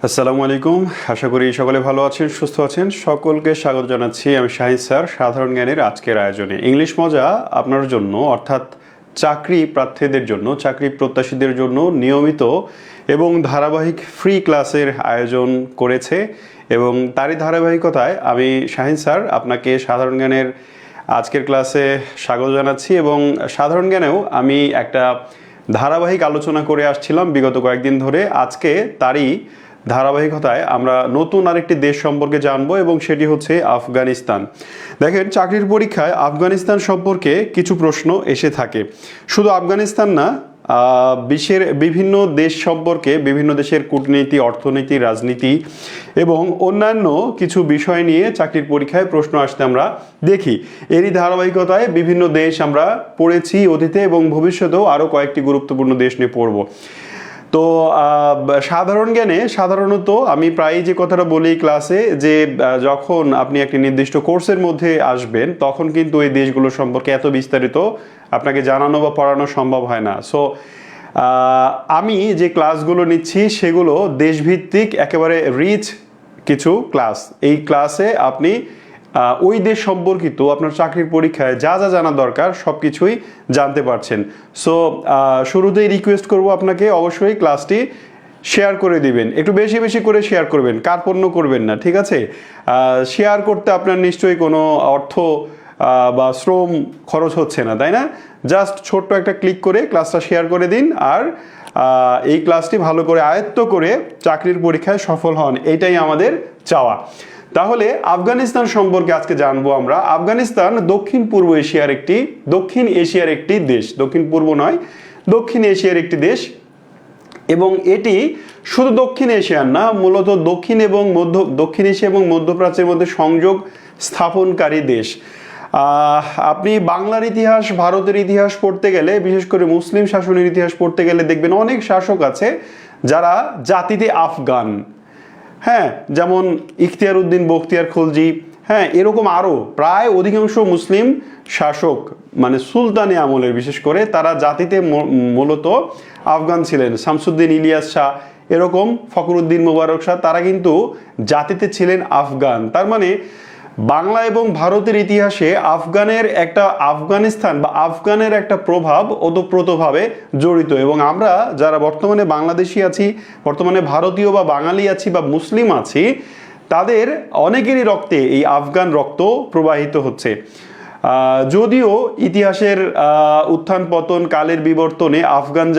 আসসালামু আলাইকুম। আশা করি সকলে ভালো আছেন, সুস্থ আছেন। সকলকে স্বাগত জানাচ্ছি আমি শাহিন স্যার সাধারণ জ্ঞানের আজকের আয়োজনে। ইংলিশ মজা আপনার জন্য অর্থাৎ চাকরি প্রার্থীদের জন্য, চাকরি প্রত্যাশীদের জন্য নিয়মিত এবং ধারাবাহিক ফ্রি ক্লাসের আয়োজন করেছে এবং তারই ধারাবাহিকতায় আমি শাহিন স্যার আপনাকে সাধারণ জ্ঞানের আজকের ক্লাসে স্বাগত জানাচ্ছি এবং সাধারণ জ্ঞানেও আমি একটা ধারাবাহিক আলোচনা করে আসছিলাম বিগত কয়েকদিন ধরে। আজকে তারই ধারাবাহিকতায় আমরা নতুন আরেকটি দেশ সম্পর্কে জানবো এবং সেটি হচ্ছে আফগানিস্তান। দেখেন, চাকরির পরীক্ষায় আফগানিস্তান সম্পর্কে কিছু প্রশ্ন এসে থাকে। শুধু আফগানিস্তান না, বিশ্বের বিভিন্ন দেশ সম্পর্কে, বিভিন্ন দেশের কূটনীতি, অর্থনীতি, রাজনীতি এবং অন্যান্য কিছু বিষয় নিয়ে চাকরির পরীক্ষায় প্রশ্ন আসতে আমরা দেখি। এরই ধারাবাহিকতায় বিভিন্ন দেশ আমরা পড়েছি অতীতে এবং ভবিষ্যতেও আরও কয়েকটি গুরুত্বপূর্ণ দেশ নিয়ে পড়ব। তো সাধারণ জ্ঞানে সাধারণত আমি প্রায়ই যে কথাটা বলি ক্লাসে, যে যখন আপনি একটি নির্দিষ্ট কোর্সের মধ্যে আসবেন তখন কিন্তু এই দেশগুলো সম্পর্কে এত বিস্তারিত আপনাকে জানানো বা পড়ানো সম্ভব হয় না। সো আমি যে ক্লাসগুলো নিচ্ছি সেগুলো দেশভিত্তিক একেবারে রিচ কিছু ক্লাস। এই ক্লাসে আপনি ওই দেশ সম্পর্কিত আপনার চাকরির পরীক্ষায় যা যা জানা দরকার সব কিছুই জানতে পারছেন। সো শুরুতেই রিকোয়েস্ট করব আপনাকে অবশ্যই ক্লাসটি শেয়ার করে দিবেন, একটু বেশি বেশি করে শেয়ার করবেন, কার্পণ্য করবেন না, ঠিক আছে? শেয়ার করতে আপনার নিশ্চয়ই কোনো অর্থ বা শ্রম খরচ হচ্ছে না, তাই না? জাস্ট ছোট্ট একটা ক্লিক করে ক্লাসটা শেয়ার করে দিন আর এই ক্লাসটি ভালো করে আয়ত্ত করে চাকরির পরীক্ষায় সফল হন, এটাই আমাদের চাওয়া। তাহলে আফগানিস্তান সম্পর্কে আজকে জানবো আমরা। আফগানিস্তান দক্ষিণ এশিয়ার একটি দেশ, দক্ষিণ পূর্ব নয়, দক্ষিণ এশিয়ার একটি দেশ এবং এটি শুধু দক্ষিণ এশিয়ার না, মূলত দক্ষিণ এশিয়া এবং মধ্যপ্রাচ্যের মধ্যে সংযোগ স্থাপনকারী দেশ। আপনি বাংলার ইতিহাস, ভারতের ইতিহাস পড়তে গেলে, বিশেষ করে মুসলিম শাসনের ইতিহাস পড়তে গেলে দেখবেন অনেক শাসক আছে যারা জাতিতে আফগান। হ্যাঁ, যেমন ইখতিয়ার উদ্দিন বখতিয়ার খলজি, হ্যাঁ, এরকম আরও প্রায় অধিকাংশ মুসলিম শাসক, মানে সুলতানি আমলের বিশেষ করে, তারা জাতিতে মূলত আফগান ছিলেন। শামসুদ্দিন ইলিয়াস শাহ, এরকম ফখরুদ্দিন মোবারক শাহ, তারা কিন্তু জাতিতে ছিলেন আফগান। তার মানে বাংলা এবং ভারতের ইতিহাসে আফগানিস্তান বা আফগানের একটা প্রভাব ওতপ্রোতভাবে জড়িত এবং আমরা যারা বর্তমানে বাংলাদেশি আছি, বর্তমানে ভারতীয় বা বাঙালি আছি বা মুসলিম আছি, তাদের অনেকেরই রক্তে এই আফগান রক্ত প্রবাহিত হচ্ছে। যদিও ইতিহাসের উত্থান পতন, কালের বিবর্তনে আফগান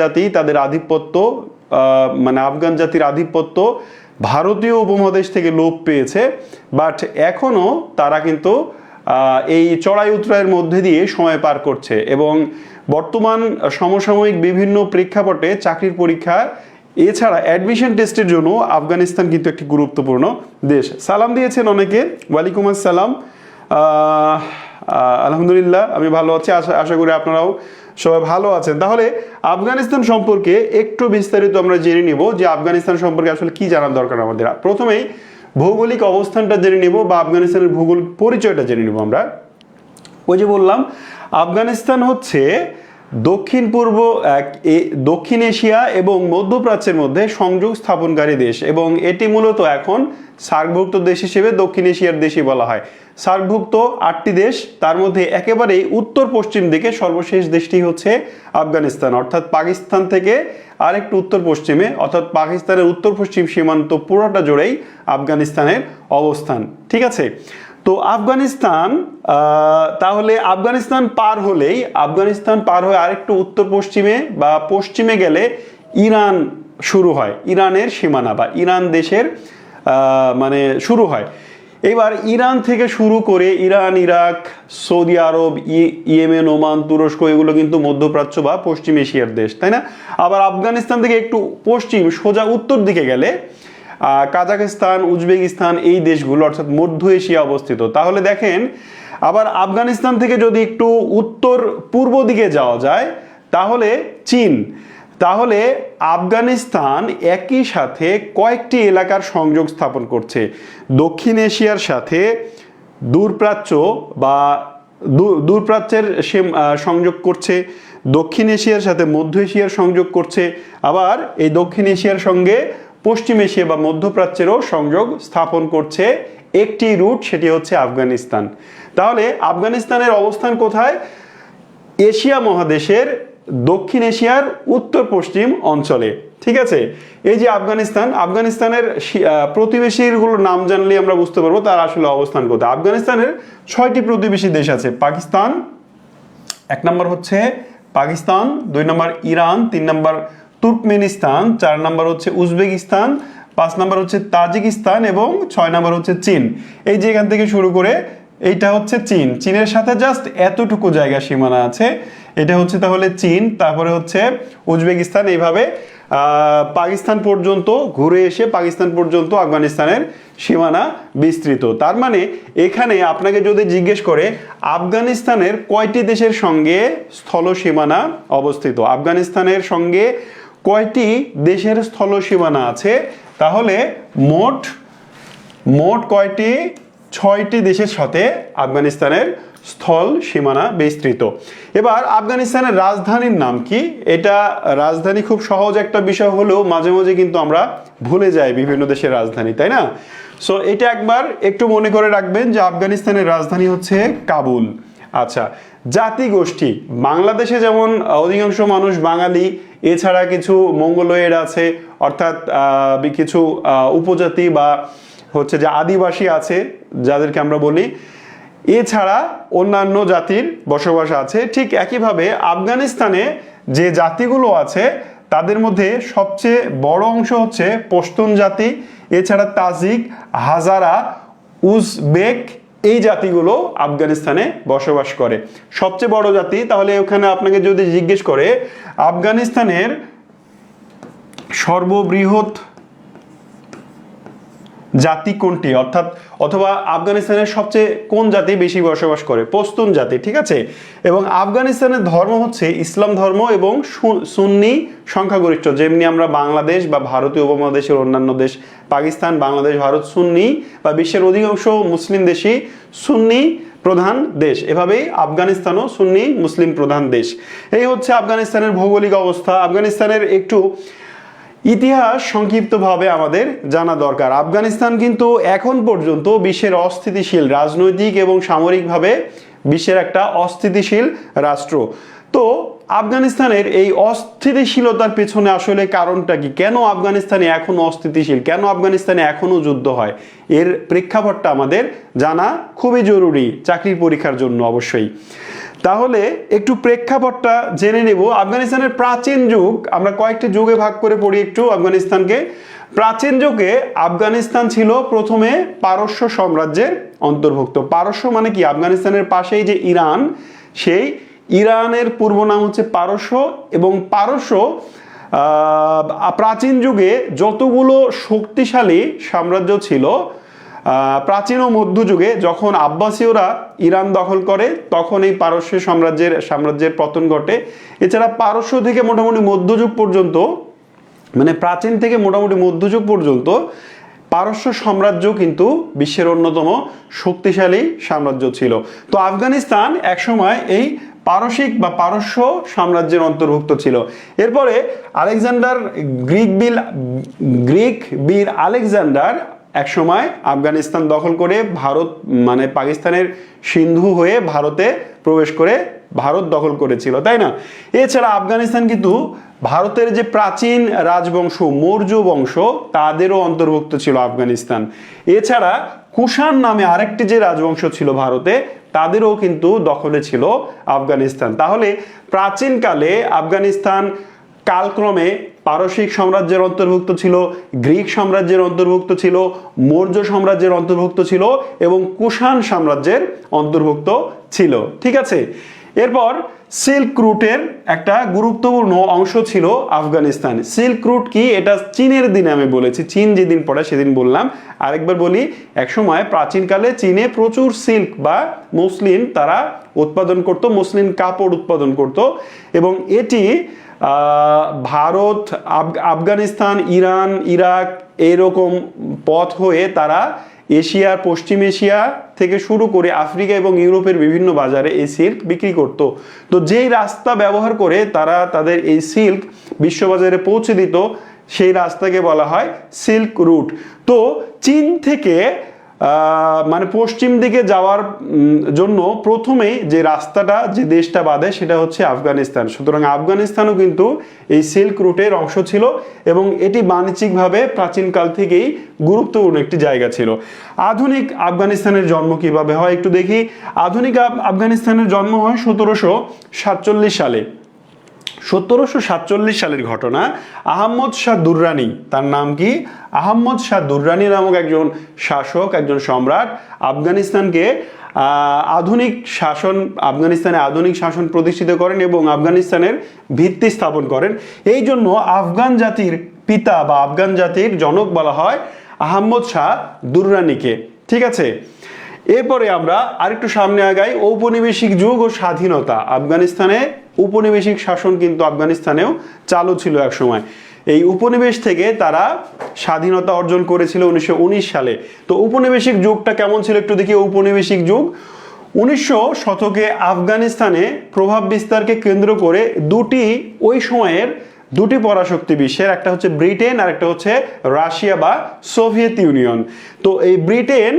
জাতির আধিপত্য ভারতীয় উপমহাদেশ থেকে লোপ পেয়েছে, বাট এখনও তারা কিন্তু এই চড়াই উতরাইয়ের মধ্যে দিয়ে সময় পার করছে এবং বর্তমান সমসাময়িক বিভিন্ন প্রেক্ষাপটে চাকরির পরীক্ষা এছাড়া অ্যাডমিশন টেস্টের জন্য আফগানিস্তান কিন্তু একটি গুরুত্বপূর্ণ দেশ। সালাম দিয়েছেন অনেকে, ওয়ালাইকুম আসসালাম। আলহামদুলিল্লাহ, আমি ভালো আছি, আশা করি আপনারাও সবাই ভালো আছেন। তাহলে আফগানিস্তান সম্পর্কে একটু বিস্তারিত আমরা জেনে নিব যে আফগানিস্তান সম্পর্কে আসলে কি জানার দরকার আমাদের। প্রথমেই ভৌগোলিক অবস্থানটা জেনে নিব বা আফগানিস্তানের ভূগোল পরিচয়টা জেনে নিব আমরা। ওই যে বললাম, আফগানিস্তান হচ্ছে দক্ষিণ এশিয়া এবং মধ্যপ্রাচ্যের মধ্যে সংযোগ স্থাপনকারী দেশ এবং এটি মূলত এখন সার্কভুক্ত দেশ হিসেবে দক্ষিণ এশিয়ার দেশই বলা হয়। সার্কভুক্ত 8টি দেশ, তার মধ্যে একেবারেই উত্তর পশ্চিম দিকে সর্বশেষ দেশটি হচ্ছে আফগানিস্তান, অর্থাৎ পাকিস্তান থেকে আরেকটু উত্তর পশ্চিমে, অর্থাৎ পাকিস্তানের উত্তর পশ্চিম সীমান্ত পুরোটা জুড়েই আফগানিস্তানের অবস্থান, ঠিক আছে? তো তাহলে আফগানিস্তান পার হয়ে আরেকটু উত্তর পশ্চিমে বা পশ্চিমে গেলে ইরান শুরু হয়, ইরানের সীমানা বা ইরান দেশের শুরু হয়। এবার ইরান থেকে শুরু করে ইরান, ইরাক, সৌদি আরব, ইয়েমেন, ওমান, তুরস্ক, এগুলো কিন্তু মধ্যপ্রাচ্য বা পশ্চিম এশিয়ার দেশ, তাই না? আবার আফগানিস্তান থেকে একটু পশ্চিম সোজা উত্তর দিকে গেলে কাজাখস্তান, উজবেকিস্তান, এই দেশগুলো অর্থাৎ মধ্য এশিয়া অবস্থিত। তাহলে দেখেন, আবার আফগানিস্তান থেকে যদি একটু উত্তর পূর্ব দিকে যাওয়া যায় তাহলে চীন। তাহলে আফগানিস্তান একই সাথে কয়েকটি এলাকার সংযোগ স্থাপন করছে। দক্ষিণ এশিয়ার সাথে দূরপ্রাচ্যের সংযোগ করছে, দক্ষিণ এশিয়ার সাথে মধ্য এশিয়ার সংযোগ করছে, আবার এই দক্ষিণ এশিয়ার সঙ্গে পশ্চিম এশিয়া বা মধ্যপ্রাচ্যেরও সংযোগ স্থাপন করছে একটি রুট, সেটি হচ্ছে আফগানিস্তান। তাহলে আফগানিস্তানের অবস্থান কোথায়? এশিয়া মহাদেশের দক্ষিণ এশিয়ার উত্তর পশ্চিম অঞ্চলে। ঠিক আছে, এই যে আফগানিস্তানের প্রতিবেশীগুলোর নাম জানলে আমরা বুঝতে পারবো তার আসলে অবস্থান কোথায়। আফগানিস্তানের 6টি প্রতিবেশী দেশ আছে। পাকিস্তান, 1 নম্বর হচ্ছে পাকিস্তান, 2 নম্বর ইরান, 3 নম্বর তুর্কমেনিস্তান, 4 নম্বর হচ্ছে উজবেকিস্তান, 5 নম্বর হচ্ছে তাজিকিস্তান এবং 6 নম্বর হচ্ছে চীন। এই যে এখান থেকে শুরু করে এইটা হচ্ছে চীন, চীনের সাথে জাস্ট এতটুকু জায়গা সীমানা আছে, এটা হচ্ছে তাহলে চীন, তারপরে হচ্ছে উজবেকিস্তান, এইভাবে পাকিস্তান পর্যন্ত ঘুরে এসে পাকিস্তান পর্যন্ত আফগানিস্তানের সীমানা বিস্তৃত। তার মানে এখানে আপনাকে যদি জিজ্ঞেস করে আফগানিস্তানের কয়টি দেশের সঙ্গে স্থল সীমানা অবস্থিত, আফগানিস্তানের সঙ্গে কয়টি দেশের স্থল সীমানা আছে, তাহলে মোট কয়টি? 6টি দেশের সাথে আফগানিস্তানের স্থল সীমানা বিস্তৃত। এবার আফগানিস্তানের রাজধানীর নাম কি? এটা রাজধানী খুব সহজ একটা বিষয় হলেও মাঝে মাঝে কিন্তু আমরা ভুলে যাই বিভিন্ন দেশের রাজধানী, তাই না? সো এটা একবার একটু মনে করে রাখবেন যে আফগানিস্তানের রাজধানী হচ্ছে কাবুল। আচ্ছা, জাতিগোষ্ঠী, বাংলাদেশে যেমন অধিকাংশ মানুষ বাঙালি, এছাড়া কিছু মঙ্গোলয়েড আছে, অর্থাৎ কিছু উপজাতি বা হচ্ছে যে আদিবাসী আছে যাদেরকে আমরা বলি, এছাড়া অন্যান্য জাতির বসবাস আছে। ঠিক একইভাবে আফগানিস্তানে যে জাতিগুলো আছে তাদের মধ্যে সবচেয়ে বড় অংশ হচ্ছে পশতুন জাতি, এছাড়া তাজিক, হাজারা, উজবেক, এই জাতিগুলো আফগানিস্তানে বসবাস করে, সবচেয়ে বড় জাতি। তাহলে ওখানে আপনাকে যদি জিজ্ঞেস করে আফগানিস্তানের সর্ববৃহৎ জাতি কোনটি, অথবা আফগানিস্তানের সবচেয়ে কোন জাতি বেশি বসবাস করে? পশতুন জাতি। ঠিক আছে, এবং আফগানিস্তানের ধর্ম হচ্ছে ইসলাম ধর্ম এবং সুন্নি সংখ্যাগরিষ্ঠ, যেমনি আমরা বাংলাদেশ বা ভারতীয় উপমহাদেশের অন্যান্য দেশ, পাকিস্তান, বাংলাদেশ, ভারত সুন্নি বা বিশ্বের অধিকাংশ মুসলিম দেশই সুন্নি প্রধান দেশ, এভাবেই আফগানিস্তানও সুন্নি মুসলিম প্রধান দেশ। এই হচ্ছে আফগানিস্তানের ভৌগোলিক অবস্থা। আফগানিস্তানের একটু ইতিহাস সংক্ষিপ্তভাবে আমাদের জানা দরকার। আফগানিস্তান কিন্তু এখন পর্যন্ত বিশ্বের অস্থিতিশীল, রাজনৈতিক এবং সামরিকভাবে বিশ্বের একটা অস্থিতিশীল রাষ্ট্র। তো আফগানিস্তানের এই অস্থিতিশীলতার পেছনে আসলে কারণটা কি? কেন আফগানিস্তানে এখনো অস্থিতিশীল, কেন আফগানিস্তানে এখনো যুদ্ধ হয়? এর প্রেক্ষাপটটা আমাদের জানা খুবই জরুরি চাকরির পরীক্ষার জন্য অবশ্যই। তাহলে একটু প্রেক্ষাপটটা জেনে নেব। আফগানিস্তানের প্রাচীন যুগ, আমরা কয়েকটি যুগে ভাগ করে পড়ি একটু আফগানিস্তানকে। প্রাচীন যুগে আফগানিস্তান ছিল প্রথমে পারস্য সাম্রাজ্যের অন্তর্ভুক্ত। পারস্য মানে কি? আফগানিস্তানের পাশেই যে ইরান, সেই ইরানের পূর্ব নাম হচ্ছে পারস্য। এবং পারস্য প্রাচীন যুগে যতগুলো শক্তিশালী সাম্রাজ্য ছিল, প্রাচীন ও মধ্যযুগে যখন আব্বাসীয়রা ইরান দখল করে তখন এই পারস্য সাম্রাজ্যের পতন ঘটে। এছাড়া পারস্য থেকে মোটামুটি মধ্যযুগ পর্যন্ত, মানে প্রাচীন থেকে মোটামুটি মধ্যযুগ পর্যন্ত পারস্য সাম্রাজ্য কিন্তু বিশ্বের অন্যতম শক্তিশালী সাম্রাজ্য ছিল। তো আফগানিস্তান একসময় এই পারসিক বা পারস্য সাম্রাজ্যের অন্তর্ভুক্ত ছিল। এরপরে গ্রিক বীর আলেকজান্ডার একসময় আফগানিস্তান দখল করে ভারত, মানে পাকিস্তানের সিন্ধু হয়ে ভারতে প্রবেশ করে ভারত দখল করেছিল, তাই না? এছাড়া আফগানিস্তান কিন্তু ভারতের যে প্রাচীন রাজবংশ মৌর্য বংশ তাদেরও অন্তর্ভুক্ত ছিল আফগানিস্তান। এছাড়া কুষাণ নামে আরেকটি যে রাজবংশ ছিল ভারতে, তাদেরও কিন্তু দখলে ছিল আফগানিস্তান। তাহলে প্রাচীনকালে আফগানিস্তান কালক্রমে পারসিক সাম্রাজ্যের অন্তর্ভুক্ত ছিল, গ্রিক সাম্রাজ্যের অন্তর্ভুক্ত ছিল, মৌর্য সাম্রাজ্যের অন্তর্ভুক্ত ছিল এবং কুষাণ সাম্রাজ্যের অন্তর্ভুক্ত ছিল। ঠিক আছে, এরপর সিল্ক রুটের একটা গুরুত্বপূর্ণ অংশ ছিল আফগানিস্তান। সিল্ক রুট কি? এটা চীনের দিনে আমি বলেছি, চীন যেদিন পড়ে সেদিন বললাম। আরেকবার বলি, একসময় প্রাচীনকালে চীনে প্রচুর সিল্ক বা মসলিন তারা উৎপাদন করত, মসলিন কাপড় উৎপাদন করত এবং এটি ভারত, আফগানিস্তান, ইরান, ইরাক এইরকম পথ হয়ে তারা এশিয়ার, পশ্চিম এশিয়া থেকে শুরু করে আফ্রিকা এবং ইউরোপের বিভিন্ন বাজারে এই সিল্ক বিক্রি করত। তো যেই রাস্তা ব্যবহার করে তারা তাদের এই সিল্ক বিশ্ববাজারে পৌঁছে দিত, সেই রাস্তাকে বলা হয় সিল্ক রুট। তো চীন থেকে মানে পশ্চিম দিকে যাওয়ার জন্য প্রথমেই যে রাস্তাটা, যে দেশটা বাঁধে সেটা হচ্ছে আফগানিস্তান। সুতরাং আফগানিস্তানও কিন্তু এই সিল্ক রুটের অংশ ছিল এবং এটি বাণিজ্যিকভাবে প্রাচীনকাল থেকেই গুরুত্বপূর্ণ একটি জায়গা ছিল। আধুনিক আফগানিস্তানের জন্ম কিভাবে হয় একটু দেখি। আধুনিক আফগানিস্তানের জন্ম হয় 1747 সালে। 1747 সালের ঘটনা। আহমদ শাহ দুররানি, তার নাম কি? আহমদ শাহ দুররানি নামক একজন শাসক, একজন সম্রাট আফগানিস্তানকে আফগানিস্তানে আধুনিক শাসন প্রতিষ্ঠিত করেন এবং আফগানিস্তানের ভিত্তি স্থাপন করেন। এই জন্য আফগান জাতির পিতা বা আফগান জাতির জনক বলা হয় আহমদ শাহ দুররানিকে। ঠিক আছে, এরপরে আমরা আরেকটু সামনে আগাই। ঔপনিবেশিক যুগ ও স্বাধীনতা। আফগানিস্তানে উপনিবেশিক শাসন কিন্তু আফগানিস্তানেও চালু ছিল এক সময়। এই উপনিবেশ থেকে তারা স্বাধীনতা অর্জন করেছিল 1919 সালে। তো উপনিবেশিক যুগটা কেমন ছিল একটু দেখি। ঔপনিবেশিক যুগ 1900 শতকে আফগানিস্তানে প্রভাব বিস্তারকে কেন্দ্র করে ওই সময়ের দুটি পরাশক্তি বিশ্বের, একটা হচ্ছে ব্রিটেন আর একটা হচ্ছে রাশিয়া বা সোভিয়েত ইউনিয়ন। তো এই ব্রিটেন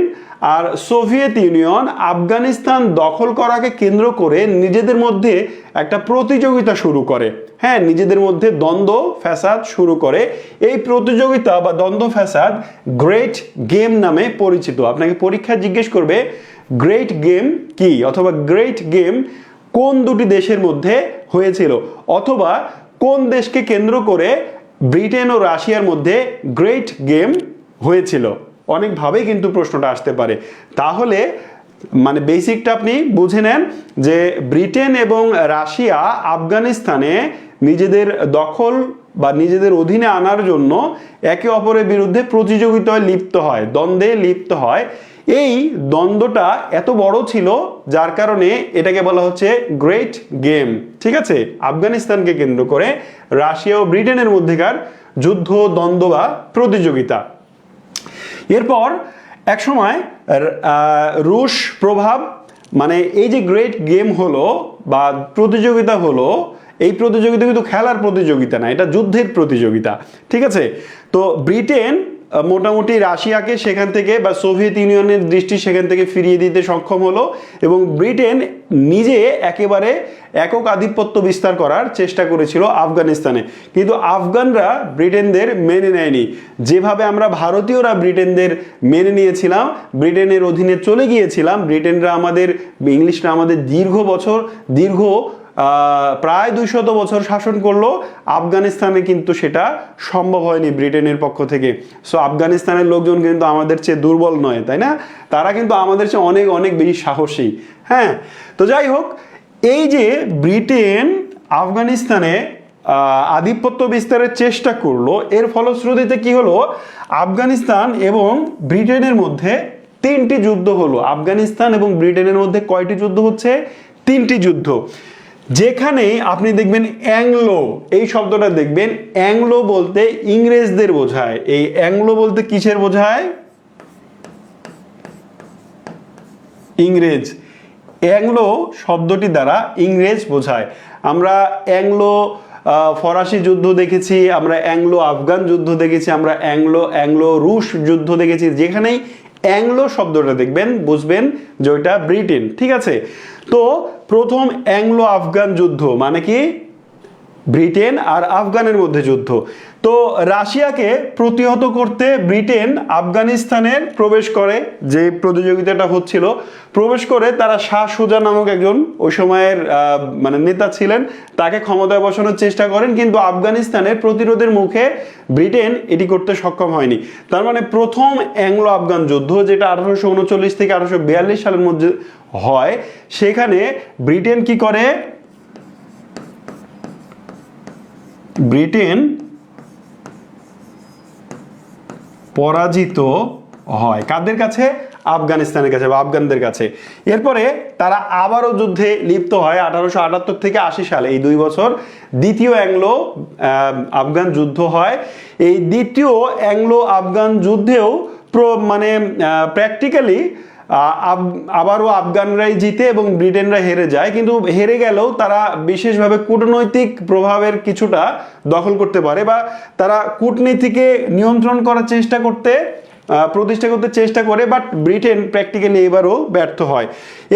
আর সোভিয়েত ইউনিয়ন আফগানিস্তান দখল করাকে কেন্দ্র করে নিজেদের মধ্যে একটা প্রতিযোগিতা শুরু করে। হ্যাঁ, নিজেদের মধ্যে দ্বন্দ্ব ফ্যাসাদ শুরু করে। এই প্রতিযোগিতা বা দ্বন্দ্ব ফ্যাসাদ গ্রেট গেম নামে পরিচিত। আপনাকে পরীক্ষায় জিজ্ঞেস করবে গ্রেট গেম কি, অথবা গ্রেট গেম কোন দুটি দেশের মধ্যে হয়েছিল, অথবা কোন দেশকে কেন্দ্র করে ব্রিটেন ও রাশিয়ার মধ্যে গ্রেট গেম হয়েছিল। অনেকভাবেই কিন্তু প্রশ্নটা আসতে পারে। তাহলে মানে বেসিকটা আপনি বুঝে নেন যে ব্রিটেন এবং রাশিয়া আফগানিস্তানে নিজেদের দখল বা নিজেদের অধীনে আনার জন্য একে অপরের বিরুদ্ধে প্রতিযোগিতায় লিপ্ত হয়, দ্বন্দ্বে লিপ্ত হয়। এই দ্বন্দ্বটা এত বড় ছিল যার কারণে এটাকে বলা হচ্ছে গ্রেট গেম। ঠিক আছে, আফগানিস্তানকে কেন্দ্র করে রাশিয়া ও ব্রিটেনের মধ্যেকার যুদ্ধ, দ্বন্দ্ব বা প্রতিযোগিতা। এরপর এক সময় রুশ প্রভাব, মানে এই যে গ্রেট গেম হলো বা প্রতিযোগিতা হলো, এই প্রতিযোগিতা কিন্তু খেলার প্রতিযোগিতা না, এটা যুদ্ধের প্রতিযোগিতা। ঠিক আছে, তো ব্রিটেন মোটামুটি রাশিয়াকে সেখান থেকে বা সোভিয়েত ইউনিয়নের দৃষ্টি সেখান থেকে ফিরিয়ে দিতে সক্ষম হলো এবং ব্রিটেন নিজে একেবারে একক আধিপত্য বিস্তার করার চেষ্টা করেছিল আফগানিস্তানে। কিন্তু আফগানরা ব্রিটেনদের মেনে নেয়নি। যেভাবে আমরা ভারতীয়রা ব্রিটেনদের মেনে নিয়েছিলাম, ব্রিটেনের অধীনে চলে গিয়েছিলাম, ইংলিশরা আমাদের দীর্ঘ প্রায় 200 বছর শাসন করলো, আফগানিস্তানে কিন্তু সেটা সম্ভব হয়নি ব্রিটেনের পক্ষ থেকে। সো আফগানিস্তানের লোকজন কিন্তু আমাদের চেয়ে দুর্বল নয়, তাই না? তারা কিন্তু আমাদের চেয়ে অনেক অনেক বেশি সাহসী। হ্যাঁ, তো যাই হোক, এই যে ব্রিটেন আফগানিস্তানে আধিপত্য বিস্তারের চেষ্টা করলো, এর ফলশ্রুতিতে কি হলো, আফগানিস্তান এবং ব্রিটেনের মধ্যে 3টি যুদ্ধ হলো। আফগানিস্তান এবং ব্রিটেনের মধ্যে কয়টি যুদ্ধ হচ্ছে? 3টি যুদ্ধ। যেখানে আপনি দেখবেন অ্যাংলো, এই শব্দটা দেখবেন, অ্যাংলো বলতে ইংরেজদের বোঝায়। এই অ্যাংলো বলতে কিসের বোঝায়? ইংরেজ। অ্যাংলো শব্দটি দ্বারা ইংরেজ বোঝায়। আমরা অ্যাংলো ফরাসি যুদ্ধ দেখেছি, আমরা অ্যাংলো আফগান যুদ্ধ দেখেছি, আমরা অ্যাংলো রুশ যুদ্ধ দেখেছি। যেখানেই অ্যাংলো শব্দটা দেখবেন বুঝবেন যে ওইটা ব্রিটেন। ঠিক আছে, তো প্রথম অ্যাংলো আফগান যুদ্ধ মানে কি? ব্রিটেন আর আফগানের মধ্যে যুদ্ধ। তো রাশিয়াকে প্রতিহত করতে ব্রিটেন আফগানিস্তানের প্রবেশ করে, যে প্রতিযোগিতাটা হচ্ছিল, প্রবেশ করে তারা শাহ সুজা নামক একজন ওই সময়ের মানে নেতা ছিলেন, তাকে ক্ষমতায় বসানোর চেষ্টা করেন। কিন্তু আফগানিস্তানের প্রতিরোধের মুখে ব্রিটেন এটি করতে সক্ষম হয়নি। তার মানে প্রথম অ্যাংলো আফগান যুদ্ধ, যেটা 1839 থেকে 1842 সালের মধ্যে হয়, সেখানে ব্রিটেন কি করে? ব্রিটেন পরাজিত হয়। কাদের কাছে? আফগানিস্তানের কাছে বা আফগানদের কাছে। এরপরে তারা আবারও যুদ্ধে লিপ্ত হয় 1878 থেকে 80 সালে, এই 2 বছর দ্বিতীয় অ্যাংলো আফগান যুদ্ধ হয়। এই দ্বিতীয় অ্যাংলো আফগান যুদ্ধেও মানে প্র্যাকটিক্যালি আবারও আফগানরাই জিতে এবং ব্রিটেনরা হেরে যায়, কিন্তু হেরে গেলেও তারা বিশেষভাবে কূটনৈতিক প্রভাবের কিছুটা দখল করতে পারে বা তারা কূটনীতিকে নিয়ন্ত্রণ করার প্রতিষ্ঠা করতে চেষ্টা করে, বাট ব্রিটেন প্র্যাকটিক্যালি এবারও ব্যর্থ হয়।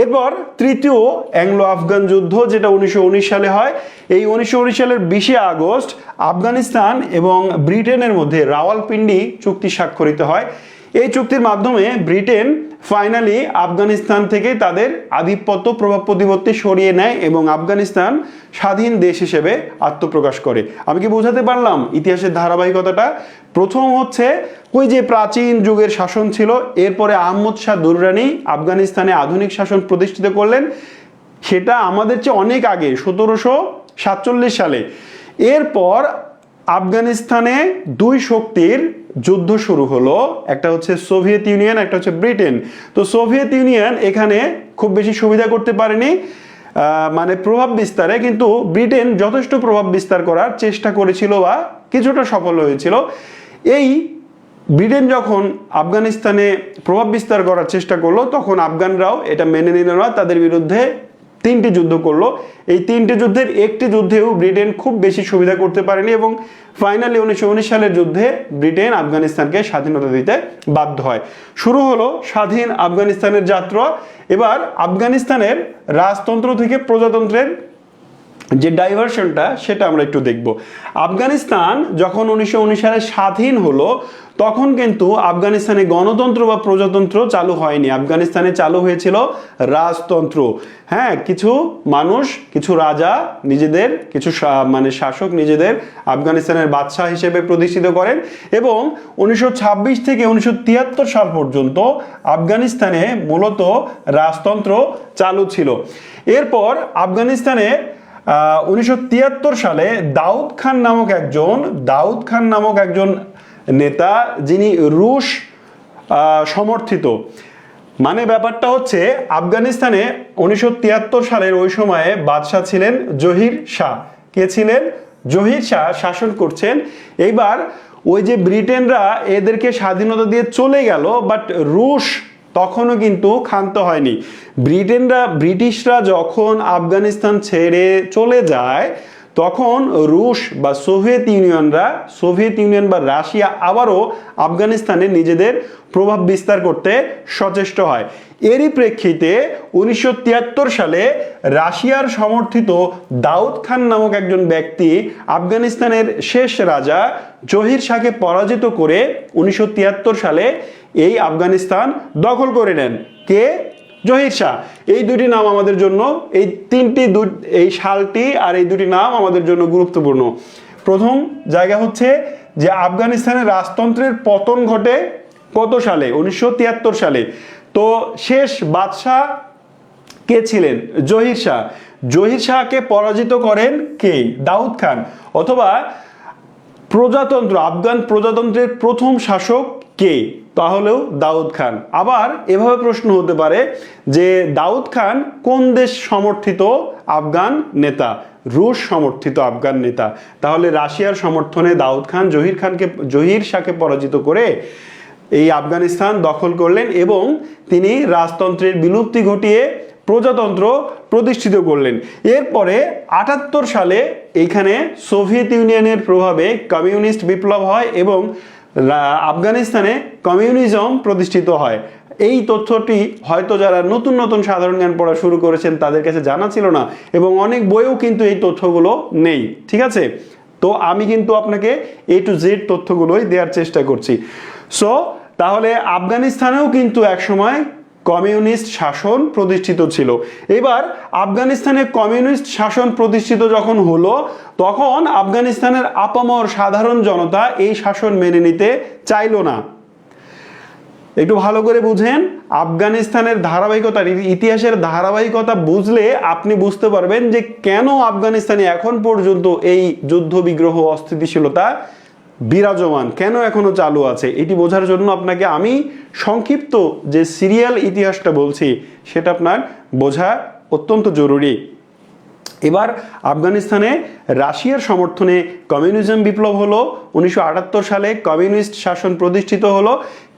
এরপর তৃতীয় অ্যাংলো আফগান যুদ্ধ, যেটা 1919 সালে হয়। এই 1919 সালের 20 আগস্ট আফগানিস্তান এবং ব্রিটেনের মধ্যে রাওয়ালপিন্ডি চুক্তি স্বাক্ষরিত হয়। এই চুক্তির মাধ্যমে ব্রিটেন ফাইনালি আফগানিস্তান থেকে তাদের আধিপত্য প্রভাব প্রতিপত্তি সরিয়ে নেয় এবং আফগানিস্তান স্বাধীন দেশ হিসেবে আত্মপ্রকাশ করে। আমি কি বোঝাতে পারলাম ইতিহাসের ধারাবাহিকতাটা? প্রথম হচ্ছে ওই যে প্রাচীন যুগের শাসন ছিল, এরপরে আহমদ শাহ দুররানি আফগানিস্তানে আধুনিক শাসন প্রতিষ্ঠিত করলেন, সেটা আমাদের চেয়ে অনেক আগে 1747 সালে। এরপর আফগানিস্তানে দুই শক্তির যুদ্ধ শুরু হলো, একটা হচ্ছে সোভিয়েত ইউনিয়ন, একটা হচ্ছে ব্রিটেন। তো সোভিয়েত ইউনিয়ন এখানে খুব বেশি সুবিধা করতে পারেনি মানে প্রভাব বিস্তারে, কিন্তু ব্রিটেন যথেষ্ট প্রভাব বিস্তার করার চেষ্টা করেছিল বা কিছুটা সফল হয়েছিল। এই ব্রিটেন যখন আফগানিস্তানে প্রভাব বিস্তার করার চেষ্টা করলো, তখন আফগানরাও এটা মেনে নিল না, তাদের বিরুদ্ধে 3টি যুদ্ধ করলো। এই 3টি যুদ্ধের একটি যুদ্ধেও ব্রিটেন খুব বেশি সুবিধা করতে পারেনি এবং ফাইনালি 1919 সালের যুদ্ধে ব্রিটেন আফগানিস্তানকে স্বাধীনতা দিতে বাধ্য হয়। শুরু হলো স্বাধীন আফগানিস্তানের যাত্রা। এবার আফগানিস্তানের রাজতন্ত্র থেকে প্রজাতন্ত্রের যে ডাইভার্সনটা সেটা আমরা একটু দেখব। আফগানিস্তান যখন 1919 সালে স্বাধীন হলো, তখন কিন্তু আফগানিস্তানে গণতন্ত্র বা প্রজাতন্ত্র চালু হয়নি। আফগানিস্তানে চালু হয়েছিল রাজতন্ত্র। হ্যাঁ, কিছু মানুষ, কিছু রাজা নিজেদের, কিছু শাসক নিজেদের আফগানিস্তানের বাদশাহ হিসেবে প্রতিষ্ঠিত করেন এবং 1926 থেকে 1973 সাল পর্যন্ত আফগানিস্তানে মূলত রাজতন্ত্র চালু ছিল। এরপর আফগানিস্তানে 1973 সালে দাউদ খান নামক একজন নেতা, যিনি রুশ সমর্থিত। মানে ব্যাপারটা হচ্ছে আফগানিস্তানে 1973 সালের ওই সময়ে বাদশাহ ছিলেন জহির শাহ। কে ছিলেন? জহির শাহ শাসন করছেন। এইবার ওই যে ব্রিটেনরা এদেরকে স্বাধীনতা দিয়ে চলে গেল, বাট রুশ তখনও কিন্তু ক্ষান্ত হয়নি। ব্রিটিশরা যখন আফগানিস্তান ছেড়ে চলে যায়, তখন রুশ বা সোভিয়েত ইউনিয়ন বা রাশিয়া আবারও আফগানিস্তানে নিজেদের প্রভাব বিস্তার করতে সচেষ্ট হয়। এরই প্রেক্ষিতে 1973 সালে রাশিয়ার সমর্থিত দাউদ খান নামক একজন ব্যক্তি আফগানিস্তানের শেষ রাজা জহির শাহকে পরাজিত করে 1973 সালে এই আফগানিস্তান দখল করে নেন। কে? জহির শাহ। এই দুটি নাম আমাদের জন্য, এই সালটি আর এই দুটি নাম আমাদের জন্য গুরুত্বপূর্ণ। প্রথম জায়গা হচ্ছে যে আফগানিস্তানের রাজতন্ত্রের পতন ঘটে কত সালে? 1973 সালে। তো শেষ বাদশাহ কে ছিলেন? জহির শাহ। জহির শাহকে পরাজিত করেন কে? দাউদ খান। অথবা আফগান প্রজাতন্ত্রের প্রথম শাসক কে? তাহলেও দাউদ খান। আবার এভাবে প্রশ্ন হতে পারে যে দাউদ খান কোন দেশ সমর্থিত আফগান নেতা? রুশ সমর্থিত আফগান নেতা। তাহলে রাশিয়ার সমর্থনে দাউদ খান জহির শাহকে পরাজিত করে এই আফগানিস্তান দখল করলেন এবং তিনি রাজতন্ত্রের বিলুপ্তি ঘটিয়ে প্রজাতন্ত্র প্রতিষ্ঠিত করলেন। এরপরে 78 সালে এইখানে সোভিয়েত ইউনিয়নের প্রভাবে কমিউনিস্ট বিপ্লব হয় এবং আফগানিস্তানে কমিউনিজম প্রতিষ্ঠিত হয়। এই তথ্যটি হয়তো যারা নতুন সাধারণ জ্ঞান পড়া শুরু করেছেন তাদের কাছে জানা ছিল না এবং অনেক বইয়েও কিন্তু এই তথ্যগুলো নেই। ঠিক আছে, তো আমি কিন্তু আপনাকে A to Z তথ্যগুলোই দেওয়ার চেষ্টা করছি। তাহলে আফগানিস্তানেও কিন্তু একসময় কমিউনিস্ট শাসন প্রতিষ্ঠিত ছিল। এবার আফগানিস্তানে কমিউনিস্ট শাসন প্রতিষ্ঠিত যখন হলো, তখন আফগানিস্তানের আপামর সাধারণ জনতা এই শাসন মেনে নিতে চাইল না। একটু ভালো করে বুঝেন, আফগানিস্তানের ধারাবাহিকতা, ইতিহাসের ধারাবাহিকতা বুঝলে আপনি বুঝতে পারবেন যে কেন আফগানিস্তানে এখন পর্যন্ত এই যুদ্ধ বিগ্রহ অস্থিতিশীলতা বিরাজমান, কেন এখনো চালু আছে। এটি বোঝার জন্য আপনাকে আমি সংক্ষিপ্ত যে সিরিয়াল ইতিহাসটা বলছি সেটা আপনার বোঝা অত্যন্ত জরুরি। এবার আফগানিস্তানে রাশিয়ার সমর্থনে কমিউনিজম বিপ্লব হলো। 1978 সালে কমিউনিস্ট শাসন প্রতিষ্ঠিত হলো।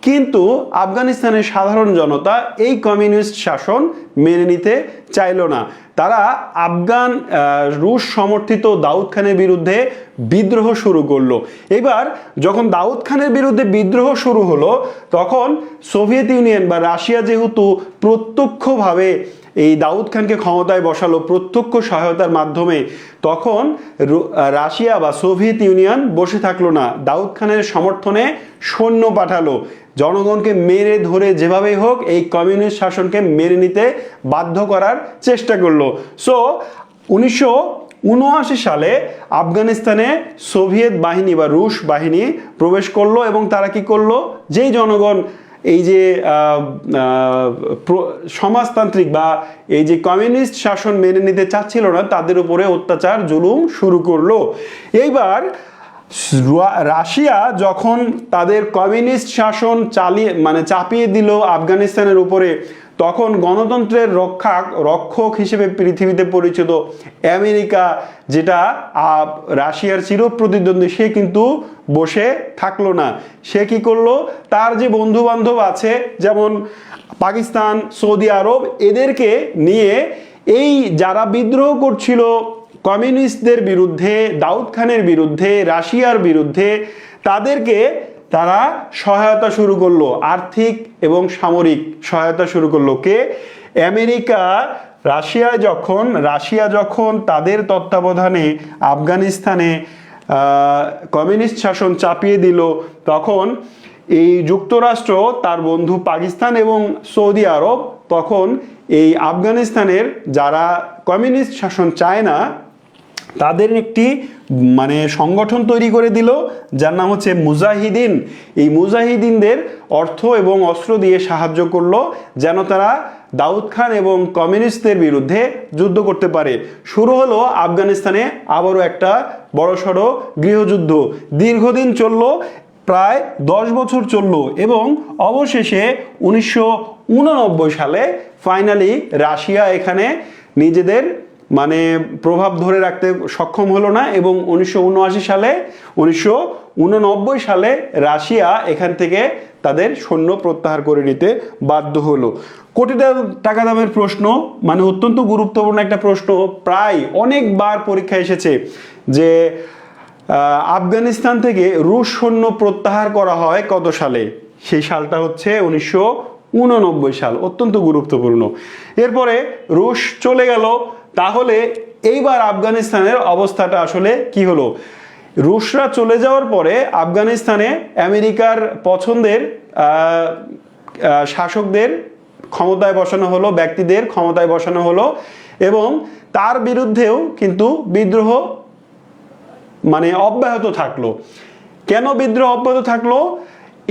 কিন্তু আফগানিস্তানের সাধারণ জনতা এই কমিউনিস্ট শাসন মেনে নিতে চাইল না। তারা আফগান রুশ সমর্থিত দাউদ খানের বিরুদ্ধে বিদ্রোহ শুরু করলো। এবার যখন দাউদ খানের বিরুদ্ধে বিদ্রোহ শুরু হলো, তখন সোভিয়েত ইউনিয়ন বা রাশিয়া যেহেতু প্রত্যক্ষভাবে এই দাউদ খানকে ক্ষমতায় বসালো প্রত্যক্ষ সহায়তার মাধ্যমে, তখন রাশিয়া বা সোভিয়েত ইউনিয়ন বসে থাকলো না, দাউদ খানের সমর্থনে সৈন্য পাঠালো, জনগণকে মেরে ধরে যেভাবেই হোক এই কমিউনিস্ট শাসনকে মেনে নিতে বাধ্য করার চেষ্টা করলো। সো 1979 সালে আফগানিস্তানে সোভিয়েত বাহিনী বা রুশ বাহিনী প্রবেশ করলো এবং তারা কি করলো, যেই জনগণ এই যে সমাজতান্ত্রিক বা এই যে কমিউনিস্ট শাসন মেনে নিতে চাচ্ছিল না, তাদের উপরে অত্যাচার জুলুম শুরু করলো। এইবার রাশিয়া যখন তাদের কমিউনিস্ট শাসন চাপিয়ে দিল আফগানিস্তানের উপরে, তখন গণতন্ত্রের রক্ষক হিসেবে পৃথিবীতে পরিচিত আমেরিকা, যেটা রাশিয়ার চিরপ্রতিদ্বন্দ্বী, সে কিন্তু বসে থাকলো না। সে কি করলো, তার যে বন্ধু বান্ধব আছে যেমন পাকিস্তান, সৌদি আরব, এদেরকে নিয়ে এই যারা বিদ্রোহ করছিল কমিউনিস্টদের বিরুদ্ধে, দাউদ খানের বিরুদ্ধে, রাশিয়ার বিরুদ্ধে, তাদেরকে তারা সহায়তা শুরু করলো, আর্থিক এবং সামরিক সহায়তা শুরু করলো। কে? আমেরিকা। রাশিয়া যখন তাদের তত্ত্বাবধানে আফগানিস্তানে কমিউনিস্ট শাসন চাপিয়ে দিল, তখন এই যুক্তরাষ্ট্র, তার বন্ধু পাকিস্তান এবং সৌদি আরব তখন এই আফগানিস্তানের যারা কমিউনিস্ট শাসন চায় না তাদের একটি সংগঠন তৈরি করে দিল, যার নাম হচ্ছে মুজাহিদিন। এই মুজাহিদিনদের অর্থ এবং অস্ত্র দিয়ে সাহায্য করলো যেন তারা দাউদ খান এবং কমিউনিস্টদের বিরুদ্ধে যুদ্ধ করতে পারে। শুরু হলো আফগানিস্তানে আবারও একটা বড়সড় গৃহযুদ্ধ। দীর্ঘদিন চলল, প্রায় 10 বছর চলল এবং অবশেষে 1989 সালে ফাইনালি রাশিয়া এখানে নিজেদের প্রভাব ধরে রাখতে সক্ষম হলো না এবং 1989 সালে রাশিয়া এখান থেকে তাদের সৈন্য প্রত্যাহার করে নিতে বাধ্য হলো। কোটি টাকা দামের প্রশ্ন, অত্যন্ত গুরুত্বপূর্ণ একটা প্রশ্ন, প্রায় অনেকবার পরীক্ষা এসেছে যে আফগানিস্তান থেকে রুশ সৈন্য প্রত্যাহার করা হয় কত সালে? সেই সালটা হচ্ছে 1989 সাল। অত্যন্ত গুরুত্বপূর্ণ। এরপরে রুশ চলে গেল, তাহলে এইবার আফগানিস্তানের অবস্থাটা আসলে কি হলো? রুশরা চলে যাওয়ার পরে আফগানিস্তানে আমেরিকার পছন্দের শাসকদের ক্ষমতায় বসানো হলো, ব্যক্তিদের ক্ষমতায় বসানো হলো এবং তার বিরুদ্ধেও কিন্তু বিদ্রোহ অব্যাহত থাকলো। কেন বিদ্রোহ অব্যাহত থাকলো?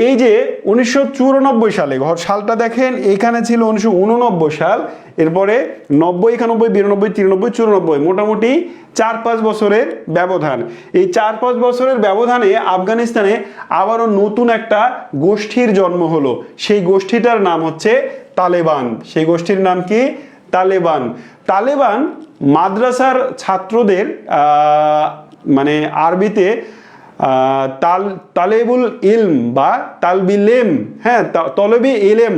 এই যে 1994 সালে, সালটা দেখেন, এইখানে ছিল 1989 সাল, এরপরে 90, 91, 92, 93, 94, মোটামুটি 4-5 বছরের ব্যবধান। এই 4-5 বছরের ব্যবধানে আফগানিস্তানে আবারও নতুন একটা গোষ্ঠীর জন্ম হলো। সেই গোষ্ঠীটার নাম হচ্ছে তালেবান। সেই গোষ্ঠীর নাম কি? তালেবান। তালেবান মাদ্রাসার ছাত্রদের আরবিতে তালেবুল ইলম বা তালবিলেম, হ্যাঁ, তলবি ইলেম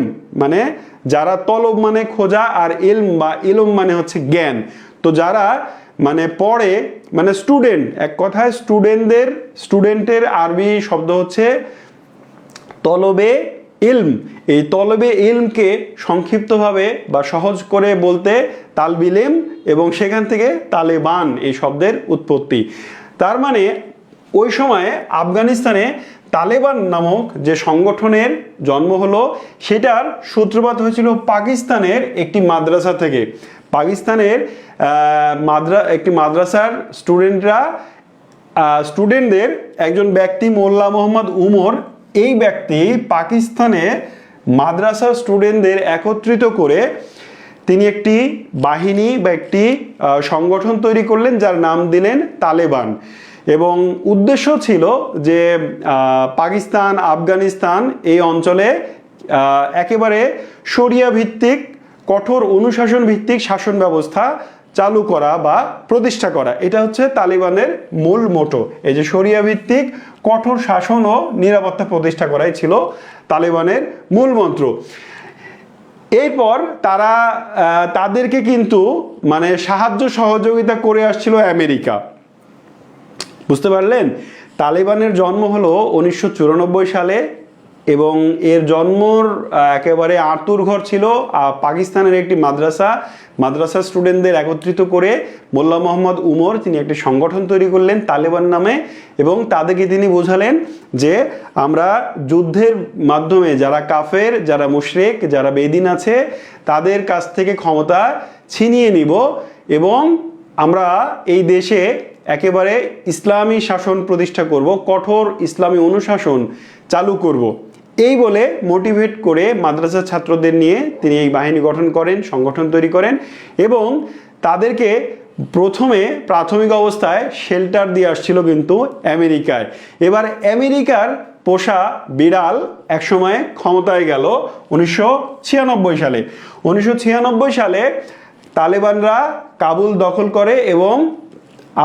যারা তলব খোঁজা আর ইলম বা ইলম হচ্ছে জ্ঞান। তো যারা পড়ে স্টুডেন্ট, এক কথায় স্টুডেন্টের আরবি শব্দ হচ্ছে তলবে ইলম। এই তলবে ইলমকে সংক্ষিপ্তভাবে বা সহজ করে বলতে তালবিলেম এবং সেখান থেকে তালেবান এই শব্দের উৎপত্তি। তার ওই সময়ে আফগানিস্তানে তালেবান নামক যে সংগঠনের জন্ম হলো, সেটার সূত্রপাত হয়েছিল পাকিস্তানের একটি মাদ্রাসা থেকে। পাকিস্তানের একটি মাদ্রাসার স্টুডেন্টদের একজন ব্যক্তি মোল্লা মোহাম্মদ উমর, এই ব্যক্তি পাকিস্তানে মাদ্রাসা স্টুডেন্টদের একত্রিত করে তিনি একটি বাহিনী বা একটি সংগঠন তৈরি করলেন, যার নাম দিলেন তালেবান। এবং উদ্দেশ্য ছিল যে পাকিস্তান, আফগানিস্তান এই অঞ্চলে একেবারে শরিয়া ভিত্তিক, কঠোর অনুশাসন ভিত্তিক শাসন ব্যবস্থা চালু করা বা প্রতিষ্ঠা করা, এটা হচ্ছে তালিবানের মূল মোটো। এই যে শরিয়া ভিত্তিক কঠোর শাসন ও নিরাপত্তা প্রতিষ্ঠা করাই ছিল তালিবানের মূল মন্ত্র। এরপর তারা তাদেরকে কিন্তু মানে সাহায্য সহযোগিতা করে আসছিল আমেরিকা, বুঝতে পারলেন? তালিবানের জন্ম হলো 1994 সালে এবং এর জন্মর একেবারে আঁতুড়ঘর ছিল পাকিস্তানের একটি মাদ্রাসা স্টুডেন্টদের একত্রিত করে মোল্লা মোহাম্মদ উমর তিনি একটি সংগঠন তৈরি করলেন তালেবান নামে, এবং তাদেরকে তিনি বোঝালেন যে আমরা যুদ্ধের মাধ্যমে যারা কাফের, যারা মুশরিক, যারা বেদিন আছে তাদের কাছ থেকে ক্ষমতা ছিনিয়ে নিব এবং আমরা এই দেশে একেবারে ইসলামী শাসন প্রতিষ্ঠা করব, কঠোর ইসলামী অনুশাসন চালু করব। এই বলে মোটিভেট করে মাদ্রাসার ছাত্রদের নিয়ে তিনি এই বাহিনী গঠন করেন, সংগঠন তৈরি করেন এবং তাদেরকে প্রথমে প্রাথমিক অবস্থায় শেল্টার দিয়ে আসছিল কিন্তু আমেরিকায়। এবার আমেরিকার পোষা বিড়াল একসময় ক্ষমতায় গেল 1996 সালে। 1996 সালে তালেবানরা কাবুল দখল করে এবং